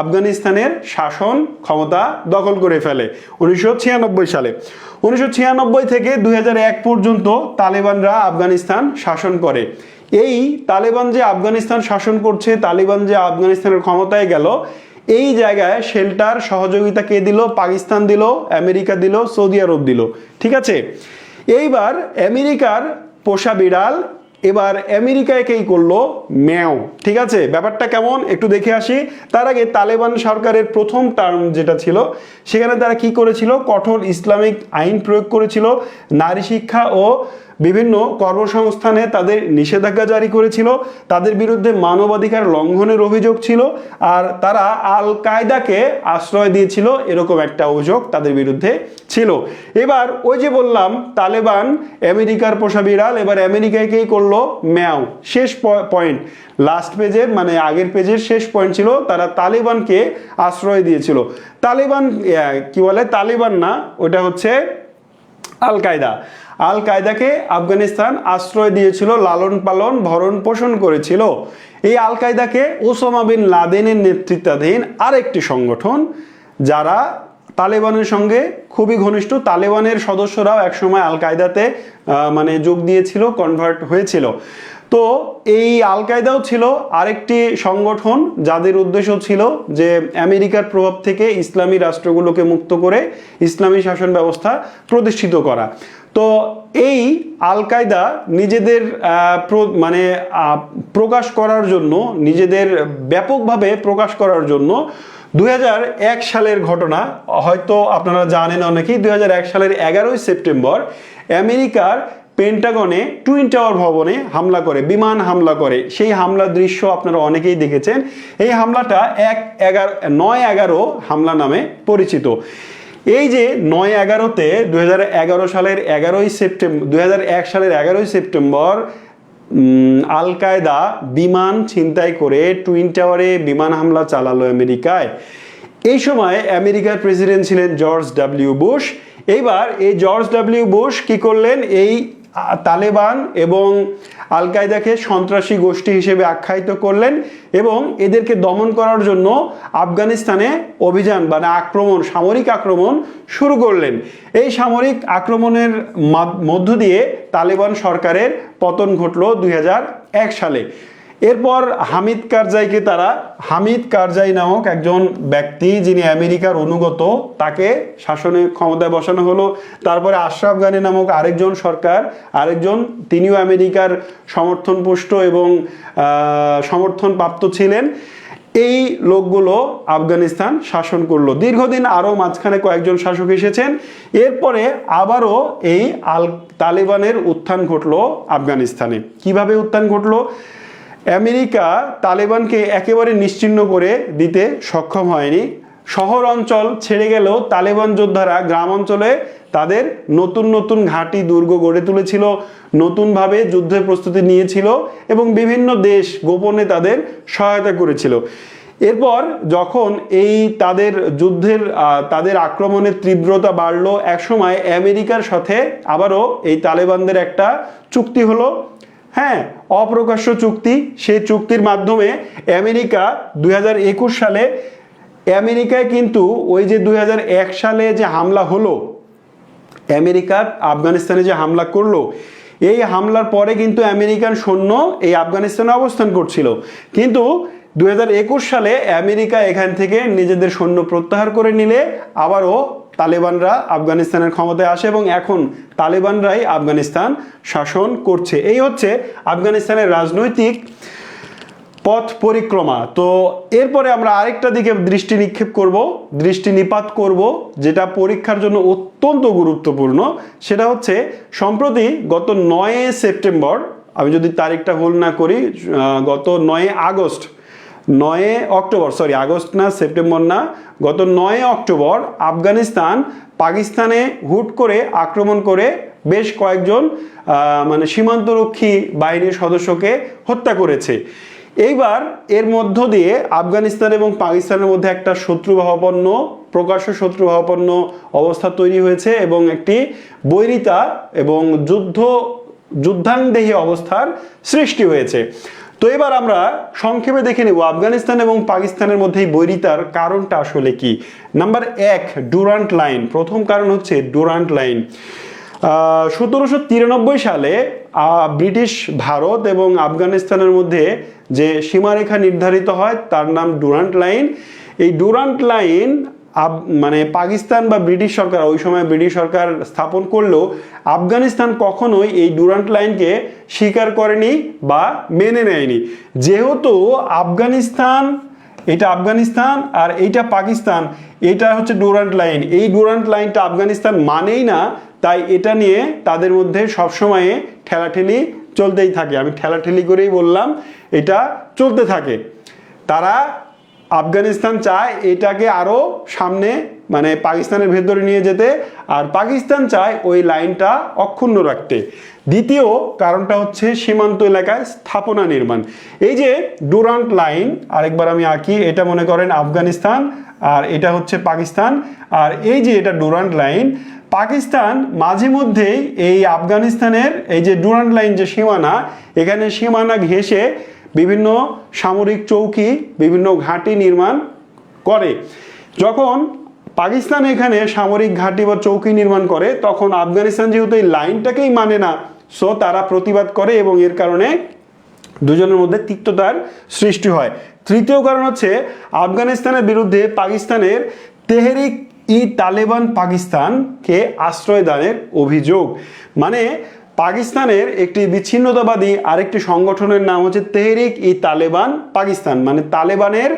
আফগানিস্তানের শাসন ক্ষমতা দখল করে ফেলে 1996 সালে। 1996 থেকে 2001 পর্যন্ত তালেবানরা আফগানিস্তান শাসন করে। এই তালেবান যে আফগানিস্তান শাসন করছে, তালেবান যে আফগানিস্তানের ক্ষমতায় গেল, এই জায়গায় শেল্টার সহযোগিতা কে দিল? পাকিস্তান দিল, আমেরিকা দিল, সৌদি আরব দিল, ঠিক আছে? এইবার আমেরিকার পোষা বিড়াল এবার আমেরিকায় কেই করলো ম্যাও, ঠিক আছে? ব্যাপারটা কেমন একটু দেখে আসি। তার আগে তালেবান সরকারের প্রথম টার্ম যেটা ছিল সেখানে তারা কি করেছিল? কঠোর ইসলামিক আইন প্রয়োগ করেছিল, নারী শিক্ষা ও বিভিন্ন কর্মসংস্থানে তাদের নিষেধাজ্ঞা জারি করেছিল, তাদের বিরুদ্ধে মানবাধিকার লঙ্ঘনের অভিযোগ ছিল, আর তারা আল কায়দাকে আশ্রয় দিয়েছিল এরকম একটা অভিযোগ তাদের বিরুদ্ধে ছিল। এবার ওই যে বললাম তালেবান আমেরিকার পোষা বিড়াল, এবার আমেরিকাকেই করলো ম্যাও। শেষ পয়েন্ট, লাস্ট পেজের মানে আগের পেজের শেষ পয়েন্ট ছিল তারা তালেবানকে আশ্রয় দিয়েছিল। তালেবান কি বলে? তালেবান না, ওটা হচ্ছে আল কায়দা। আল কায়দাকে আফগানিস্তান আশ্রয় দিয়েছিল, লালন পালন ভরণ পোষণ করেছিল। এই আল কায়দাকে ওসামা বিন লাদেনের নেতৃত্বাধীন আরেকটি সংগঠন যারা তালেবানের সঙ্গে খুবই ঘনিষ্ঠ, তালেবানের সদস্যরাও একসময় আল কায়দাতে মানে যোগ দিয়েছিল, কনভার্ট হয়েছিল। তো এই আল কায়দাও ছিল আরেকটি সংগঠন যাদের উদ্দেশ্য ছিল যে আমেরিকার প্রভাব থেকে ইসলামী রাষ্ট্রগুলোকে মুক্ত করে ইসলামী শাসন ব্যবস্থা প্রতিষ্ঠিত করা। তো এই আল কায়দা নিজেদের মানে প্রকাশ করার জন্য, নিজেদের ব্যাপকভাবে প্রকাশ করার জন্য 2001 সালের ঘটনা হয়তো আপনারা জানেন অনেকেই। 2001 সালের 11ই সেপ্টেম্বর আমেরিকার পেন্টাগনে টুইন টাওয়ার ভবনে হামলা করে, বিমান হামলা করে। সেই হামলার দৃশ্য আপনারা অনেকেই দেখেছেন। এই হামলাটা 9/11 হামলা নামে পরিচিত। এই যে 9/11-তে 2001 সালের 11ই সেপ্টেম্বর আল কায়দা বিমান ছিনতাই করে টুইন টাওয়ারে বিমান হামলা চালালো আমেরিকায়। এই সময় আমেরিকার প্রেসিডেন্ট ছিলেন জর্জ ডব্লিউ বুশ। এইবার এই জর্জ ডব্লিউ বুশ কি করলেন? এই তালেবান এবং আল কায়দাকে সন্ত্রাসী গোষ্ঠী হিসেবে আখ্যায়িত করলেন এবং এদেরকে দমন করার জন্য আফগানিস্তানে অভিযান মানে আক্রমণ, সামরিক আক্রমণ শুরু করলেন। এই সামরিক আক্রমণের মধ্য দিয়ে তালেবান সরকারের পতন ঘটল 2001 সালে। এরপর হামিদ কারজাই নামক একজন ব্যক্তি যিনি আমেরিকার অনুগত, তাকে শাসনে ক্ষমতায় বসানো হলো। তারপরে আশরাফ গানি নামক আরেকজন তিনিও আমেরিকার সমর্থনপুষ্ট এবং সমর্থনপ্রাপ্ত ছিলেন। এই লোকগুলো আফগানিস্তান শাসন করলো দীর্ঘদিন। আরও মাঝখানে কয়েকজন শাসক এসেছেন। এরপরে আবারও এই তালেবানের উত্থান ঘটলো আফগানিস্তানে। কিভাবে উত্থান ঘটলো? আমেরিকা তালেবানকে একেবারে নিশ্চিহ্ন করে দিতে সক্ষম হয়নি। শহর অঞ্চল ছেড়ে গেলেও তালেবান যোদ্ধারা গ্রাম অঞ্চলে তাদের নতুন নতুন ঘাঁটি দুর্গ গড়ে তুলেছিল, নতুনভাবে যুদ্ধের প্রস্তুতি নিয়েছিল এবং বিভিন্ন দেশ গোপনে তাদের সহায়তা করেছিল। এরপর যখন এই তাদের আক্রমণের তীব্রতা বাড়লো, একসময় আমেরিকার সাথে আবারও এই তালেবানদের একটা চুক্তি হলো। হ্যাঁ, অপ্রকাশ্য চুক্তি। সেই চুক্তির মাধ্যমে আমেরিকা 2021 সালে আমেরিকায় কিন্তু ওই যে 2001 সালে যে হামলা হলো, আমেরিকা আফগানিস্তানে যে হামলা করলো, এই হামলার পরে কিন্তু আমেরিকান সৈন্য এই আফগানিস্তানে অবস্থান করছিল। কিন্তু 2021 সালে আমেরিকা এখান থেকে নিজেদের সৈন্য প্রত্যাহার করে নিলে আবারও তালেবানরা আফগানিস্তানের ক্ষমতায় আসে এবং এখন তালেবানরাই আফগানিস্তান শাসন করছে। এই হচ্ছে আফগানিস্তানের রাজনৈতিক পথ পরিক্রমা। তো এরপরে আমরা আরেকটা দিকে দৃষ্টি নিপাত করব, যেটা পরীক্ষার জন্য অত্যন্ত গুরুত্বপূর্ণ। সেটা হচ্ছে সম্প্রতি গত 9 সেপ্টেম্বর, আমি যদি তারিখটা ভুল না করি, গত 9 অক্টোবর, সরি আগস্ট না, সেপ্টেম্বর না, গত 9 অক্টোবর আফগানিস্তান পাকিস্তানে হুট করে আক্রমণ করে বেশ কয়েকজন মানে সীমান্তরক্ষী বাহিনীর সদস্যকে হত্যা করেছে। এইবার এর মধ্য দিয়ে আফগানিস্তান এবং পাকিস্তানের মধ্যে একটা প্রকাশ্য শত্রুভাবাপন্ন অবস্থা তৈরি হয়েছে এবং একটি বৈরিতা এবং যুদ্ধাংদেহী অবস্থার সৃষ্টি হয়েছে। তো এবার আমরা সংক্ষেপে দেখে নেব আফগানিস্তান এবং পাকিস্তানের মধ্যে এই বৈরিতার কারণটা আসলে কি। Number 1, Durand line. প্রথম কারণ হচ্ছে ডুরান্ট লাইন। 1793 সালে ব্রিটিশ ভারত এবং আফগানিস্তানের মধ্যে যে সীমারেখা নির্ধারিত হয় তার নাম ডুরান্ট লাইন। এই ডুরান্ট লাইন মানে পাকিস্তান বা ব্রিটিশ সরকার, ওই সময় ব্রিটিশ সরকার স্থাপন করলেও আফগানিস্তান কখনোই এই ডুরান্ট লাইনকে স্বীকার করেনি বা মেনে নেয়নি। যেহেতু এটা আফগানিস্তান আর এইটা পাকিস্তান, এটা হচ্ছে ডুরান্ট লাইন, এই ডুরান্ট লাইনটা আফগানিস্তান মানেই না, তাই এটা নিয়ে তাদের মধ্যে সবসময় ঠেলাঠেলি চলতেই থাকে। আমি ঠেলাঠেলি করেই বললাম, এটা চলতে থাকে। তারা আফগানিস্তান চায় এটাকে আরো সামনে মানে পাকিস্তানের ভেতরে নিয়ে যেতে, আর পাকিস্তান চায় ওই লাইনটা অক্ষুণ্ণ রাখতে। দ্বিতীয় কারণটা হচ্ছে সীমান্ত এলাকায় স্থাপনা নির্মাণ। এই যে ডুরান্ট লাইন, আরেকবার আমি আঁকি, এটা মনে করেন আফগানিস্তান আর এটা হচ্ছে পাকিস্তান, আর এই যে এটা ডুরান্ট লাইন, পাকিস্তান মাঝে মধ্যেই এই আফগানিস্তানের এই যে ডুরান্ট লাইন যে সীমানা, এখানে সীমানা ঘেঁষে বিভিন্ন সামরিক চৌকি, বিভিন্ন ঘাঁটি নির্মাণ করে। যখন পাকিস্তান এখানে সামরিক ঘাঁটি বা চৌকি নির্মাণ করে, তখন আফগানিস্তান যেহেতু এই লাইনটাকেই মানে না, সো তারা প্রতিবাদ করে এবং এর কারণে দুজনের মধ্যে তিক্ততার সৃষ্টি হয়। তৃতীয় কারণ হচ্ছে আফগানিস্তানের বিরুদ্ধে পাকিস্তানের তেহরিক ই তালেবান পাকিস্তানকে আশ্রয় দানের অভিযোগ। মানে পাকিস্তানের একটি বিচ্ছিন্নতাবাদী আরেকটি সংগঠনের নাম হচ্ছে তেহরিক ই তালেবান পাকিস্তান, মানে তালেবানের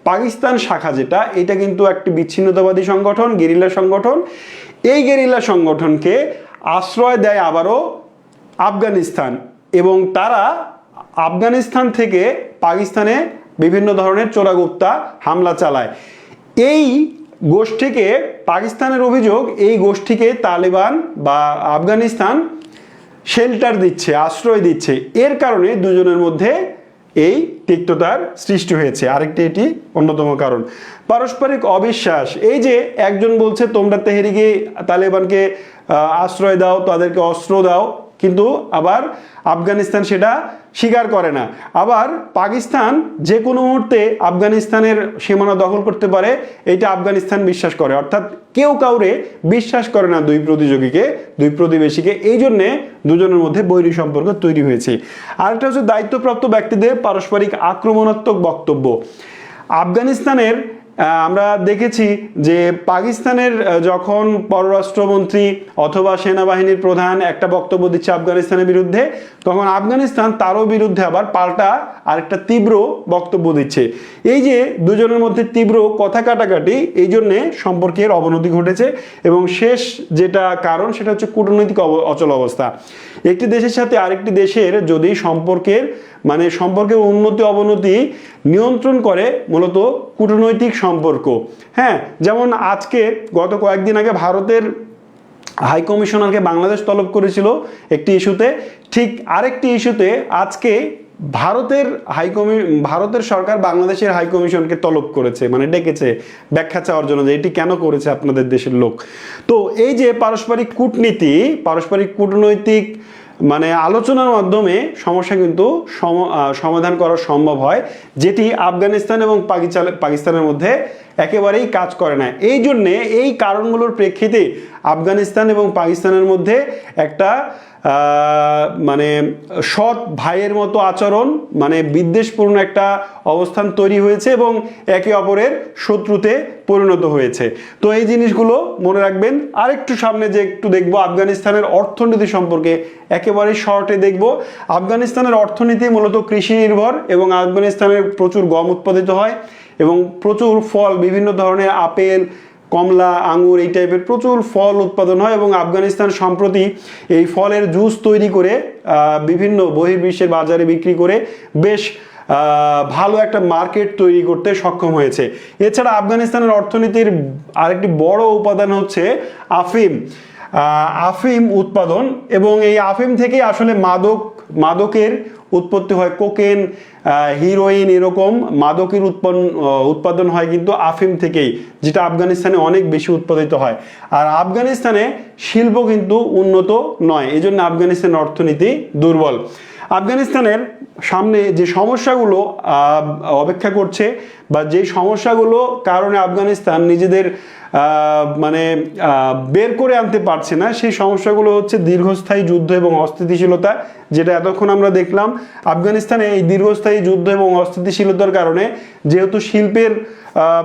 পাকিস্তান শাখা যেটা, এটা কিন্তু একটি বিচ্ছিন্নতাবাদী সংগঠন, গেরিলা সংগঠন। এই গেরিলা সংগঠনকে আশ্রয় দেয় আবারও আফগানিস্তান এবং তারা আফগানিস্তান থেকে পাকিস্তানে বিভিন্ন ধরনের চোরাগুপ্তা হামলা চালায়। এই গোষ্ঠীকে, পাকিস্তানের অভিযোগ, এই গোষ্ঠীকে তালেবান বা আফগানিস্তান শেল্টার দিচ্ছে, আশ্রয় দিচ্ছে। এর কারণে দুজনের মধ্যে এই তিক্ততার সৃষ্টি হয়েছে। আরেকটি এটি অন্যতম কারণ। পারস্পরিক অবিশ্বাস। এই যে একজন বলছে তোমরা তেহরিকে তালেবানকে আশ্রয় দাও, তাদেরকে অস্ত্র দাও, কিন্তু আবার আফগানিস্তান সেটা স্বীকার করে না। আবার পাকিস্তান যে কোনো মুহূর্তে আফগানিস্তানের সীমানা দখল করতে পারে, এটা আফগানিস্তান বিশ্বাস করে। অর্থাৎ কেউ কাউরে বিশ্বাস করে না দুই প্রতিবেশীকে। এই জন্যে দুজনের মধ্যে বৈরী সম্পর্ক তৈরি হয়েছে। আরেকটা হচ্ছে দায়িত্বপ্রাপ্ত ব্যক্তিদের পারস্পরিক আক্রমণাত্মক বক্তব্য। আফগানিস্তানের আমরা দেখেছি যে পাকিস্তানের যখন পররাষ্ট্রমন্ত্রী অথবা সেনাবাহিনীর প্রধান একটা বক্তব্য দিচ্ছে আফগানিস্তানের বিরুদ্ধে, তখন আফগানিস্তান তারও বিরুদ্ধে আবার পাল্টা আরেকটা তীব্র বক্তব্য দিচ্ছে। এই যে দুজনের মধ্যে তীব্র কথা কাটাকাটি, এই জন্যে সম্পর্কের অবনতি ঘটেছে এবং শেষ যেটা কারণ সেটা হচ্ছে কূটনৈতিক অচল অবস্থা। একটি দেশের সাথে আরেকটি দেশের যদি সম্পর্কের উন্নতি অবনতি নিয়ন্ত্রণ করে মূলত কূটনৈতিক সম্পর্ক। হ্যাঁ, যেমন আজকে গত কয়েকদিন আগে ভারতের হাই কমিশনারকে বাংলাদেশ তলব করেছিল একটি ইস্যুতে, ঠিক আরেকটি ইস্যুতে আজকে ভারতের সরকার বাংলাদেশের হাই কমিশনকে তলব করেছে, মানে ডেকেছে ব্যাখ্যা চাওয়ার জন্য যে এটি কেন করেছে আপনাদের দেশের লোক। তো এই যে পারস্পরিক কূটনৈতিক মানে আলোচনার মাধ্যমে সমস্যা কিন্তু সমাধান করা সম্ভব হয়, যেটি আফগানিস্তান এবং পাকিস্তানের মধ্যে একেবারেই কাজ করে না। এই জন্যে এই কারণগুলোর প্রেক্ষিতে আফগানিস্তান এবং পাকিস্তানের মধ্যে একটা মানে সৎ ভাইয়ের মতো আচরণ, মানে বিদ্বেষপূর্ণ একটা অবস্থান তৈরি হয়েছে এবং একে অপরের শত্রুতে পরিণত হয়েছে। তো এই জিনিসগুলো মনে রাখবেন। আরেকটু সামনে যে একটু দেখবো আফগানিস্তানের অর্থনীতি সম্পর্কে, একেবারে শর্টে দেখব। আফগানিস্তানের অর্থনীতি মূলত কৃষি নির্ভর এবং আফগানিস্তানের প্রচুর গম উৎপাদিত হয় এবং প্রচুর ফল, বিভিন্ন ধরনের আপেল, কমলা, আঙ্গুর, এই টাইপের প্রচুর ফল উৎপাদন হয় এবং আফগানিস্তান সম্প্রতি এই ফলের জুস তৈরি করে বিভিন্ন বহির্বিশ্বের বাজারে বিক্রি করে বেশ ভালো একটা মার্কেট তৈরি করতে সক্ষম হয়েছে। এছাড়া আফগানিস্তানের অর্থনীতির আরেকটি বড় উপাদান হচ্ছে আফিম উৎপাদন, এবং এই আফিম থেকে আসলে মাদকের উৎপত্তি হয়। কোকেন, হিরোইন, এরকম মাদকের উৎপাদন হয় কিন্তু আফিম থেকেই, যেটা আফগানিস্তানে অনেক বেশি উৎপাদিত হয়। আর আফগানিস্তানে শিল্প কিন্তু উন্নত নয়, এই জন্য আফগানিস্তানের অর্থনীতি দুর্বল। আফগানিস্তানের সামনে যে সমস্যাগুলো অপেক্ষা করছে বা যে সমস্যাগুলো কারণে আফগানিস্তান নিজেদের মানে বের করে আনতে পারছে না, সেই সমস্যাগুলো হচ্ছে দীর্ঘস্থায়ী যুদ্ধ এবং অস্থিতিশীলতা, যেটা এতক্ষণ আমরা দেখলাম। আফগানিস্তানে এই দীর্ঘস্থায়ী যুদ্ধ এবং অস্থিতিশীলতার কারণে যেহেতু শিল্পের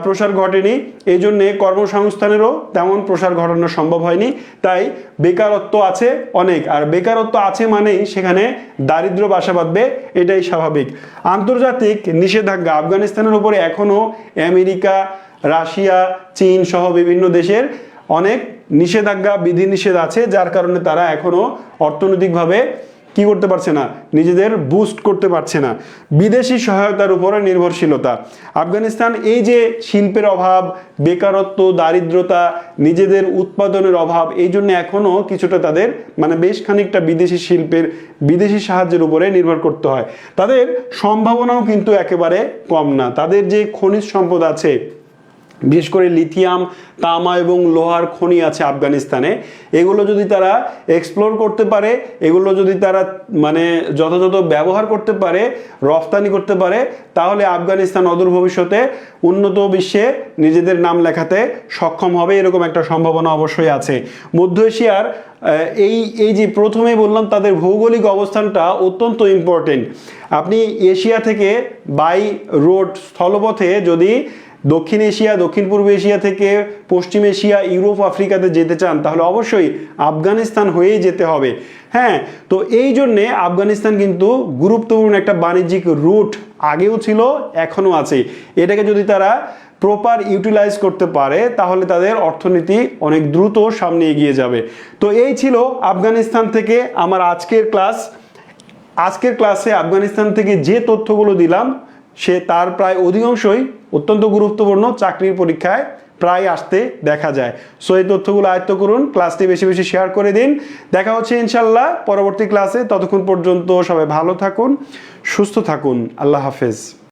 প্রসার ঘটেনি, এই জন্যে কর্মসংস্থানেরও তেমন প্রসার ঘটানো সম্ভব হয়নি, তাই বেকারত্ব আছে অনেক। আর বেকারত্ব আছে মানেই সেখানে দারিদ্র্য বাসা বাঁধবে, এটাই স্বাভাবিক। আন্তর্জাতিক নিষেধাজ্ঞা আফগানিস্তানের উপরে এখনও আমেরিকা, রাশিয়া, চীন সহ বিভিন্ন দেশের অনেক নিষেধাজ্ঞা, বিধিনিষেধ আছে, যার কারণে তারা এখনও অর্থনৈতিকভাবে কি করতে পারছে না, নিজেদের বুস্ট করতে পারছে না। বিদেশি সহায়তার উপরে নির্ভরশীলতা। আফগানিস্তান এই যে শিল্পের অভাব, বেকারত্ব, দারিদ্রতা, নিজেদের উৎপাদনের অভাব, এই জন্য এখনও কিছুটা তাদের মানে বেশ খানিকটা বিদেশি সাহায্যের উপরে নির্ভর করতে হয়। তাদের সম্ভাবনাও কিন্তু একেবারে কম না। তাদের যে খনিজ সম্পদ আছে, বিশেষ করে লিথিয়াম, তামা এবং লোহার খনি আছে আফগানিস্তানে, এগুলো যদি তারা এক্সপ্লোর করতে পারে, এগুলো যদি তারা মানে যথাযথ ব্যবহার করতে পারে, রফতানি করতে পারে, তাহলে আফগানিস্তান অদূর ভবিষ্যতে উন্নত বিশ্বে নিজেদের নাম লেখাতে সক্ষম হবে, এরকম একটা সম্ভাবনা অবশ্যই আছে। মধ্য এশিয়ার এই যে প্রথমেই বললাম, তাদের ভৌগোলিক অবস্থানটা অত্যন্ত ইম্পর্টেন্ট। আপনি এশিয়া থেকে বাই রোড, স্থলপথে যদি দক্ষিণ এশিয়া, দক্ষিণ পূর্ব এশিয়া থেকে পশ্চিম এশিয়া, ইউরোপ, আফ্রিকাতে যেতে চান, তাহলে অবশ্যই আফগানিস্তান হয়েই যেতে হবে। হ্যাঁ, তো এই জন্যে আফগানিস্তান কিন্তু গুরুত্বপূর্ণ একটা বাণিজ্যিক রুট আগেও ছিল, এখনও আছে। এটাকে যদি তারা প্রপার ইউটিলাইজ করতে পারে, তাহলে তাদের অর্থনীতি অনেক দ্রুত সামনে এগিয়ে যাবে। তো এই ছিল আফগানিস্তান থেকে আমার আজকের ক্লাস। আজকের ক্লাসে আফগানিস্তান থেকে যে তথ্যগুলো দিলাম, তার প্রায় অধিকাংশই অত্যন্ত গুরুত্বপূর্ণ, চাকরির পরীক্ষায় প্রায় আসতে দেখা যায়। সো এই তথ্যগুলো আয়ত্ত করুন, ক্লাসটি বেশি বেশি শেয়ার করে দিন। দেখা হচ্ছে ইনশাল্লাহ পরবর্তী ক্লাসে। ততক্ষণ পর্যন্ত সবাই ভালো থাকুন, সুস্থ থাকুন। আল্লাহ হাফেজ।